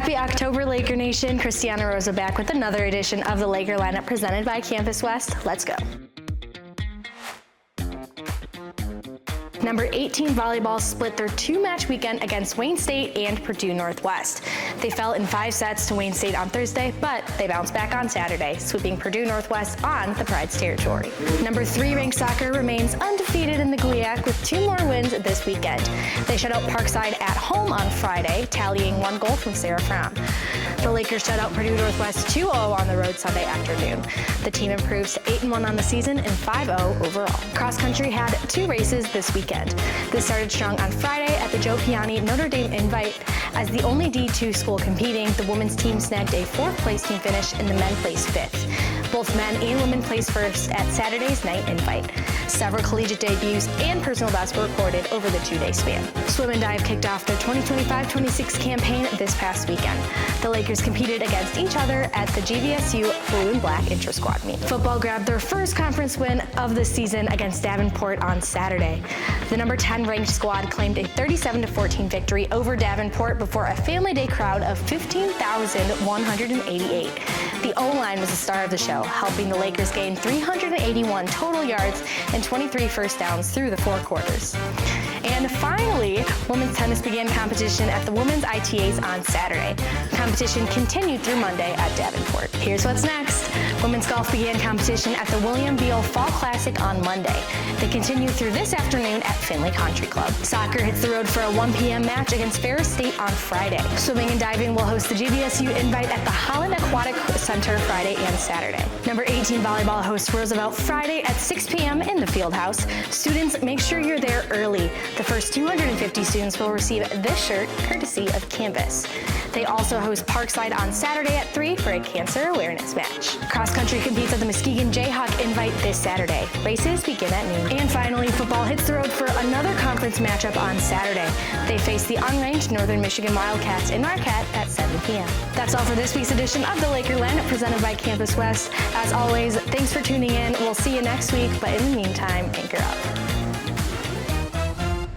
Happy October, Laker Nation. Christiana Rosa back with another edition of the Laker Lineup presented by Campus West. Let's go. Number 18 volleyball split their two-match weekend against Wayne State and Purdue Northwest. They fell in 5 sets to Wayne State on Thursday, but they bounced back on Saturday, sweeping Purdue Northwest on the Pride's territory. Number 3 ranked soccer remains undefeated in the GLIAC with 2 more wins this weekend. They shut out Parkside at home on Friday, tallying 1 goal from Sarah Fromm. The Lakers shut out Purdue Northwest 2-0 on the road Sunday afternoon. The team improves to 8-1 on the season and 5-0 overall. Cross country had 2 races this weekend. This started strong on Friday at the Joe Piani Notre Dame Invite. As the only D2 school competing, the women's team snagged a 4th place team finish and the men placed 5th. Both men and women placed first at Saturday's night invite. Several collegiate debuts and personal bests were recorded over the 2-day span. Swim and Dive kicked off their 2025-26 campaign this past weekend. The Lakers competed against each other at the GVSU Blue and Black Intra-Squad meet. Football grabbed their first conference win of the season against Davenport on Saturday. The number 10 ranked squad claimed a 37-14 victory over Davenport before a family day crowd of 15,188. The O-line was the star of the show, helping the Lakers gain 381 total yards and 23 first downs through the 4 quarters. And finally, women's tennis began competition at the Women's ITAs on Saturday. Competition continued through Monday at Davenport. Here's what's next. Women's golf began competition at the William Beal Fall Classic on Monday. They continue through this afternoon at Finley Country Club. Soccer hits the road for a 1 p.m. match against Ferris State on Friday. Swimming and diving will host the GVSU Invite at the Holland Aquatic Center Friday and Saturday. Number 18 volleyball hosts Roosevelt Friday at 6 p.m. in the field house. Students, make sure you're there early. The first 250 students will receive this shirt courtesy of Canvas. They also host Parkside on Saturday at 3 for a cancer awareness match. Cross country competes at the Muskegon Jayhawk Invite this Saturday. Races begin at noon. And finally, football hits the road for another conference matchup on Saturday. They face the unranked Northern Michigan Wildcats in Marquette at 7 p.m. That's all for this week's edition of the Laker Lineup presented by Campus West. As always, thanks for tuning in. We'll see you next week, but in the meantime, anchor up.